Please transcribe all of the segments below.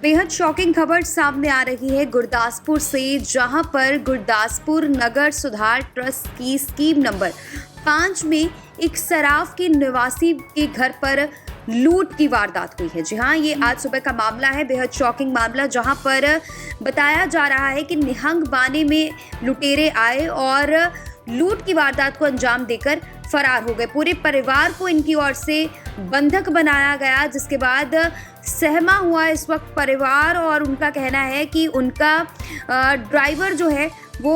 बेहद शॉकिंग खबर सामने आ रही है गुरदासपुर से, जहां पर गुरदासपुर नगर सुधार ट्रस्ट की स्कीम नंबर 5 में एक सराफ के निवासी के घर पर लूट की वारदात हुई है। जी हाँ, ये आज सुबह का मामला है, बेहद शॉकिंग मामला, जहां पर बताया जा रहा है कि निहंग बाने में लुटेरे आए और लूट की वारदात को अंजाम देकर फरार हो गए। पूरे परिवार को इनकी ओर से बंधक बनाया गया, जिसके बाद सहमा हुआ इस वक्त परिवार। और उनका कहना है कि उनका ड्राइवर जो है वो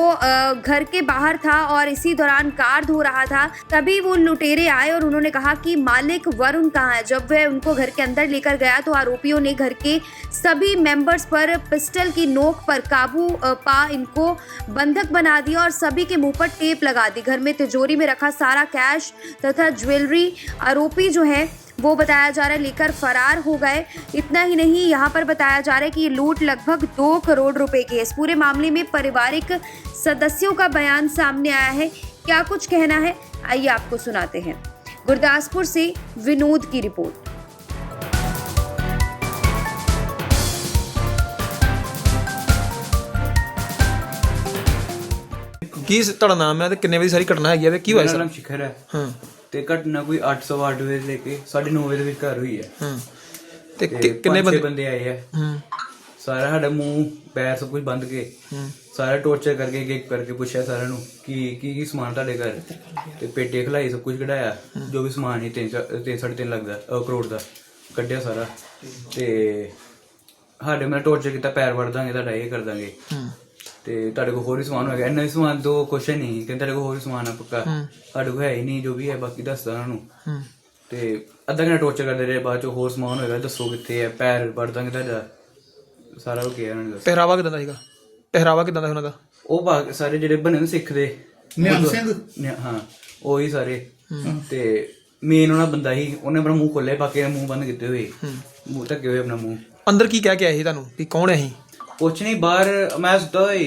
घर के बाहर था और इसी दौरान कार धो रहा था, तभी वो लुटेरे आए और उन्होंने कहा कि मालिक वरुण कहाँ है। जब वह उनको घर के अंदर लेकर गया तो आरोपियों ने घर के सभी मेंबर्स पर पिस्टल की नोक पर काबू पा इनको बंधक बना दिया और सभी के मुंह पर टेप लगा दी। घर में तिजोरी में रखा सारा कैश तथा ज्वेलरी आरोपी जो है वो बताया जा रहा है लेकर फरार हो गए। इतना ही नहीं, यहाँ पर बताया जा रहा है कि ये लूट लगभग 2 करोड़ रुपए की है। इस पूरे मामले में पारिवारिक सदस्यों का बयान सामने आया है। क्या कुछ कहना है, आइए आपको सुनाते हैं। गुरदासपुर से विनोद की रिपोर्ट। ਕੀ ਤੁਹਾਡਾ ਨਾਮ ਹੈ ਤੇ ਕਿੰਨੇ ਵਜੇ ਸਾਰੀ ਘਟਨਾ ਹੈਗੀ ਹੈ ਤੇ ਕੀ ਹੋਇਆ ਮੇਰਾ ਸਰ? ਨਾਮ ਸ਼ਿਖਰ ਹੈ ਹਾਂ ਤੇ ਘਟਨਾ ਕੋਈ 8:08 ਵਜੇ ਲੈ ਕੇ 9:30 ਵਜੇ ਦੇ ਵਿੱਚ ਘਰ ਹੋਈ ਹੈ। ਹਾਂ ਤੇ ਤੇ ਕਿੰਨੇ ਪੰਜ ਛੇ ਬੰਦੇ? ਬੰਦੇ ਆਏ ਆ, ਹਾਂ ਸਾਰਾ ਸਾਡਾ ਮੂੰਹ ਪੈਰ ਸਭ ਕੁਝ ਬੰਦ ਕੇ ਹਾਂ ਸਾਰਾ ਟੋਰਚਰ ਕਰਕੇ ਇੱਕ ਕਰਕੇ ਪੁੱਛਿਆ ਸਾਰਿਆਂ ਨੂੰ ਕਿ ਕੀ ਸਮਾਨ ਤੁਹਾਡੇ ਘਰ, ਤੇ ਪੇਟੇ ਖਲਾਈ ਸਭ ਕੁਝ ਕਢਾਇਆ, ਜੋ ਵੀ ਸਮਾਨ ਸੀ 3.5 ਲੱਖ ਦਾ ਕਰੋੜ ਦਾ ਕੱਢਿਆ ਸਾਰਾ। ਤੇ ਸਾਡੇ ਮੈਂ ਟੋਰਚਰ ਕੀਤਾ, ਪੈਰ ਵੜ ਦਾਂਗੇ ਤੁਹਾਡਾ, ਇਹ ਕਰ ਦਾਂਗੇ, ਹਾਂ ਤੇ ਤੁਹਾਡੇ ਕੋਲ ਹੋਰ ਵੀ ਸਮਾਨ ਹੋਏਗਾ। ਇੰਨਾ ਵੀ ਸਮਾਨ ਤੋਂ ਕੁਛ ਨਹੀਂ, ਕਹਿੰਦੇ ਤੁਹਾਡੇ ਕੋਲ ਹੋਰ ਵੀ ਸਮਾਨ ਆ ਪੱਕਾ, ਸਾਡੇ ਕੋਲ ਹੈ ਹੀ ਨਹੀਂ, ਜੋ ਵੀ ਹੈ ਬਾਕੀ ਦੱਸਦਾ ਉਹਨਾਂ ਨੂੰ। ਹਾਂ ਤੇ ਅੱਧਾ ਘੰਟਾ ਟੋਰਚਰ ਕਰਦੇ ਰਹੇ, ਬਾਅਦ ਚ ਹੋਰ ਸਮਾਨ ਹੋਏਗਾ ਦੱਸੋ ਕਿੱਥੇ ਹੈ, ਪੈਰ ਵੜ ਦਾਂਗੇ ਤੁਹਾਡਾ, ਸਾਰਾ ਉਹ ਕਿਹਾ ਉਹਨਾਂ ਨੇ। ਦੱਸ ਪਹਿਰਾਵਾ ਕਿਦਾਂ ਦਾ ਸੀਗਾ? ਪਹਿਰਾਵਾ ਕਿਦਾਂ ਦਾ ਉਹਨਾਂ ਦਾ? ਉਹ ਸਾਰੇ ਜਿਹੜੇ ਬਣੇ ਨੇ ਸਿੱਖ ਦੇ ਨਿਹੰਗ ਸਿੰਘ? ਹਾਂ ਉਹੀ ਸਾਰੇ। ਤੇ ਮੇਨ ਉਹਨਾਂ ਬੰਦਾ ਹੀ, ਉਹਨੇ ਆਪਣਾ ਮੂੰਹ ਖੋਲਿਆ, ਬਾਕੀ ਨੇ ਮੂੰਹ ਬੰਦ ਕੀਤੇ ਹੋਏ, ਮੂੰਹ ਢੱਕੇ ਹੋਏ ਆਪਣਾ ਮੂੰਹ। ਅੰਦਰ ਕੀ ਕਹਿ ਕੇ ਆਏ ਸੀ ਤੁਹਾਨੂੰ ਕਿ ਕੌਣ ਹੈ ਅਸੀਂ? ਕੁਛ ਨਹੀਂ, ਬਾਹਰ ਮੈਂ ਸੁੱਤਾ ਹੋਈ,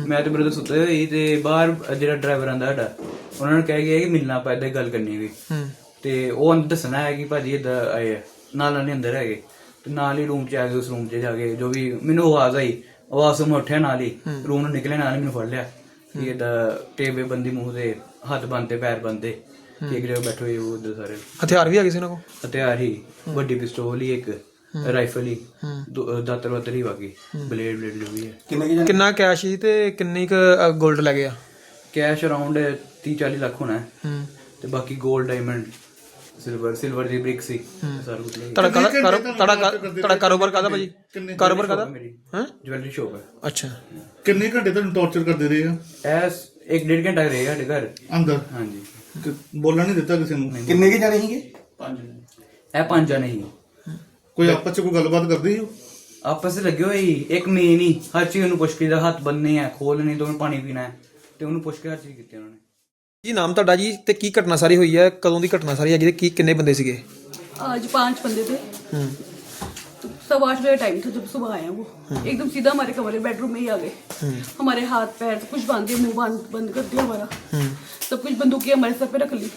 ਮੈਂ ਤੇ ਬ੍ਰਦਰ ਸੁੱਤੇ ਹੋਈ, ਤੇ ਬਾਹਰ ਜਿਹੜਾ ਡਰਾਈਵਰ ਆਂਦਾ ਸਾਡਾ, ਉਹਨਾਂ ਨੂੰ ਕਹਿ ਗਿਆ ਕਿ ਮਿਲਣਾ ਆਪਾਂ, ਏਦਾਂ ਗੱਲ ਕਰਨੀ ਹੈਗੀ। ਤੇ ਉਹ ਅੰਦਰ ਦੱਸਣਾ ਹੈ ਕਿ ਭਾਜੀ ਏਦਾਂ ਆਏ ਆ, ਨਾਲ ਨਹੀਂ ਅੰਦਰ ਹੈਗੇ। ਤੇ ਨਾਲ ਹੀ ਰੂਮ 'ਚ ਆ ਗਏ, ਉਸ ਰੂਮ 'ਚ ਜਾ ਕੇ ਜੋ ਵੀ ਮੈਨੂੰ ਆਵਾਜ਼ ਆਈ, ਆਵਾਜ਼ ਤੋਂ ਮੈਂ ਉੱਠਿਆ, ਨਾਲ ਹੀ ਰੂਮ ਨੂੰ ਨਿਕਲਿਆ, ਨਾਲ ਹੀ ਮੈਨੂੰ ਫੜ ਲਿਆ ਕਿ ਏਦਾਂ ਟੇਬੇ ਬੰਦੀ, ਮੂੰਹ ਦੇ ਹੱਥ ਬੰਨਤੇ, ਪੈਰ ਬੰਨਤੇ, ਕਿ ਇੱਕ ਜਗ੍ਹਾ ਬੈਠੇ ਹੋਏ ਉਹ ਉੱਧਰ ਸਾਰੇ। ਹਥਿਆਰ ਵੀ ਹੈਗੇ ਸੀ ਉਹਨਾਂ ਕੋਲ? ਹਥਿਆਰ ਹੀ ਵੱਡੀ ਪਿਸਤੌਲ ਹੀ, ਇੱਕ ਰਾਈਫਲ ਹੀ, ਦਾਤਰ ਵਾਤਰ ਹੀ, ਬਾਕੀ ਬਲੇਡ ਜੋ ਵੀ ਹੈ। ਕਿੰਨਾ ਕੈਸ਼ ਸੀ ਤੇ ਕਿੰਨੀ ਕੁ 골ਡ ਲੈ ਗਿਆ? ਕੈਸ਼ ਅਰਾਊਂਡ 30-40 ਲੱਖ ਹੋਣਾ ਹੈ, ਹੂੰ ਤੇ ਬਾਕੀ 골ਡ, ਡਾਇਮੰਡ, ਸਿਲਵਰ ਦੀ ਬ੍ਰਿਕ ਸੀ, ਸਾਰਾ ਕੁਝ। ਤੁਹਾਡਾ ਕਾਰੋਬਾਰ ਕਾਹਦਾ ਭਾਜੀ? ਕਾਰੋਬਾਰ ਕਾਹਦਾ? ਮੇਰੀ ਹਾਂ ਜਵੈਲਰੀ ਸ਼ੋਪ ਹੈ। ਅੱਛਾ, ਕਿੰਨੇ ਘੰਟੇ ਤੁਹਾਨੂੰ ਟੌਰਚਰ ਕਰਦੇ ਰਹੇ ਆ ਐਸ 1-1.5 ਘੰਟਾ ਰਹੇਗਾ ਸਾਡੇ ਘਰ ਅੰਦਰ? ਹਾਂਜੀ। ਤੇ ਬੋਲਣ ਨਹੀਂ ਦਿੱਤਾ ਕਿਸੇ ਨੂੰ? ਕਿੰਨੇ ਕੀ ਜਾਣੇ ਸੀਗੇ? 5 ਇਹ 5 ਜਣੇ ਹੀ ਕੋਈ ਆਪਸ ਚ ਕੋਈ ਗੱਲਬਾਤ ਕਰਦੇ ਸੀ? ਆਪਸ ਵਿੱਚ ਲੱਗੇ ਹੋਏ ਹੀ, ਇੱਕ ਮੇਨ ਹੀ ਹਰ ਚੀਜ਼ ਨੂੰ ਪੁੱਛ ਕੇ ਦਾ ਹੱਥ ਬੰਨਣੇ ਆ, ਖੋਲਣੇ, ਤੇ ਉਹਨੂੰ ਪਾਣੀ ਪੀਣਾ ਹੈ, ਤੇ ਉਹਨੂੰ ਪੁੱਛ ਕੇ ਹਰ ਚੀਜ਼ ਕੀਤੀ ਉਹਨਾਂ ਨੇ। ਜੀ ਨਾਮ ਤੁਹਾਡਾ ਜੀ ਤੇ ਕੀ ਘਟਨਾ ਸਾਰੀ ਹੋਈ ਹੈ? ਕਦੋਂ ਦੀ ਘਟਨਾ ਸਾਰੀ ਹੈ ਜੀ? ਤੇ ਕਿੰਨੇ ਬੰਦੇ ਸੀਗੇ? आज 5 बंदे थे। ਹੂੰ तो 8:15 बजे टाइम था जब सुबह आए हैं वो, एकदम सीधा हमारे कमरे बेडरूम में ही आ गए। हमारे हाथ पैर सब कुछ बांध दिए, मुंह बंद कर दिया हमारा, सब कुछ बंदूकें हमारे सर पे रख ली।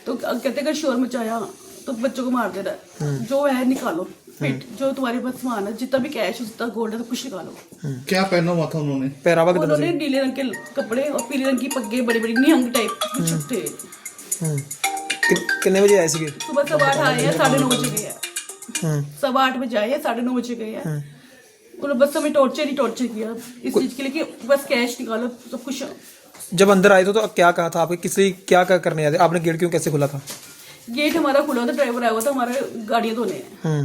तो कहते अगर शोर मचाया तो बच्चों को मार देना है, जो है निकालो, पेट जो तुम्हारे पास सामान है, जितना भी कैश है, जितना गोल्ड है, सब कुछ निकालो। क्या पहना हुआ था उन्होंने? ਪਹਿਰਾਵਾ ਕਿਦਾਂ ਦਾ उन्होंने ਸੀ? नीले रंग के कपड़े और पीले रंग की पग्गे, बड़ी बड़ी निहंग टाइप कुछ थे। ਹੂੰ ਕਿੰਨੇ ਵਜੇ ਆਏ ਸੀਗੇ? सुबह 8:15 आए हैं, 9:30 बजे गए हैं। ਹੂੰ 8:15 बजे आए हैं, 9:30 बजे गए हैं। उन्होंने बस हमें टॉर्चर ही टॉर्चर किया इस चीज के लिए कि बस कैश निकालो, सब कुछ। जब अंदर आए थे तो क्या कहा था आपके? किसी क्या करने आए थे? आपने गेट क्यों कैसे खुला था? गेट हमारा खुला था, ड्राइवर आया हुआ था हमारे गाड़ियां धोने हैं।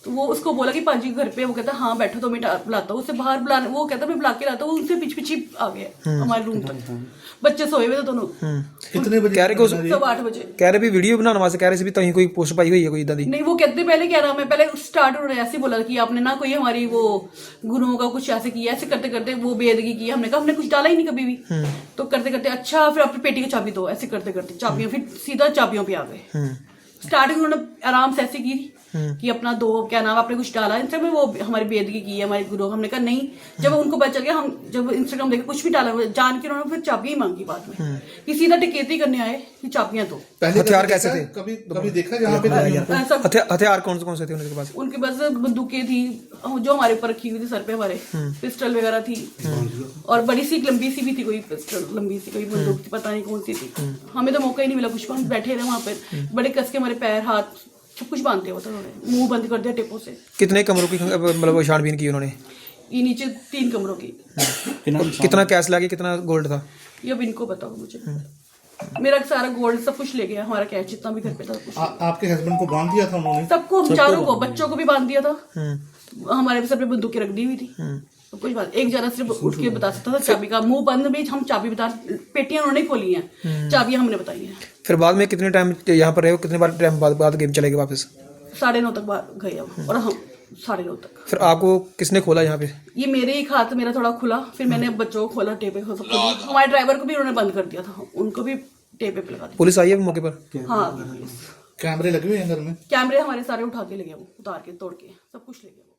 तो वो उसको बोला कि पाजी घर पे, वो कहता हाँ बैठो तो मैं बुलाता हूँ, उससे बाहर बुलाने, वो कहता मैं बुला के लाता हूँ, उनसे पीछे पीछे आ गया हमारे रूम तक। बच्चे सोए हुए थे दोनों। कितने बजे? कह रहे कि 8:15 बजे कह रहे भी वीडियो बनाने वास्ते कह रहे थे भी तुम कोई पोस्ट पाई हुई है कोई इदां दी? नहीं, वो कहते पहले कह रहा, मैं पहले स्टार्ट उन्होंने ऐसे बोला कि आपने ना कोई हमारी वो गुरुओं का कुछ ऐसे किया, ऐसे करते करते वो बेदगी की। हमने कहा हमने कुछ डाला ही नहीं कभी भी। तो करते करते अच्छा फिर अपनी पेटी की चाबी दो, ऐसे करते करते चाबियां, फिर सीधा चाबियों पे आ गए। स्टार्टिंग उन्होंने आराम से ऐसे की, कि अपना दो क्या नाम आपने कुछ डाला इंस्टाग्राम में, वो हमारी बेइज्जती की है हमारे गुरु। हमने कहा नहीं, जब उनको पता चल गया, हम जब इंस्टाग्राम देखे कुछ भी डाला जान के उन्होंने फिर चाबियां मांगी बाद में कि सीधा टिकेती करने आए कि चाबियां दो। पहले हथियार कभी कैसे देखा है? थे? कभी देखा जहाँ पे ऐसा हथियार कौन से थे उनके पास? उनके पास बंदूकें थी जो हमारे ऊपर रखी हुई थी सर पे हमारे, पिस्टल वगैरह थी और बड़ी सी लंबी सी भी थी, कोई पिस्टल लंबी सी कोई बंदूक थी, पता नहीं कौन सी थी। हमें तो मौका ही नहीं मिला कुछ, हम बैठे रहे वहां पर, बड़े कस के हमारे पैर हाथ सब कुछ बांधते हुआ था उन्होंने, मुंह बंद कर दिया टेपों से। कितने कमरों की मतलब छानबीन की उन्होंने? ये नीचे 3 कमरों की। कितना कैश लगा, कितना गोल्ड था? ये अब इनको बताओ मुझे। मेरा सारा गोल्ड सब कुछ ले गया, हमारा कैश जितना भी घर पे था सब कुछ। आपके हस्बैंड को बांध दिया था उन्होंने? सबको, हम चारों को, बच्चों को भी बांध दिया था, हमारे सर पे बंदूकें रख दी हुई थी। सब कुछ बात, एक जना सिर्फ उठ के बता सकता था चाबी का, मुंह बंद में हम चाबी बता, पेटियां उन्होंने खोली हैं, चाबियां हमने बताई हैं। फिर बाद में कितने टाइम यहाँ पर रहे हो, कितने बार टाइम बाद गेम चले गए वापस? 9:30 तक गए हम, और हम 9:30 तक। फिर आपको किसने खोला यहाँ पे? ये मेरे एक हाथ मेरा थोड़ा खुला, फिर मैंने बच्चों को खोला, टेपे को सबको, हमारे ड्राइवर को भी उन्होंने बंद कर दिया था, उनको भी टेपे पे लगा दिया। पुलिस आई है मौके पर? हाँ, कैमरे लगे हुए हैं घर में? कैमरे हमारे सारे उठा के ले गए, वो उतार के तोड़ के सब कुछ ले गए।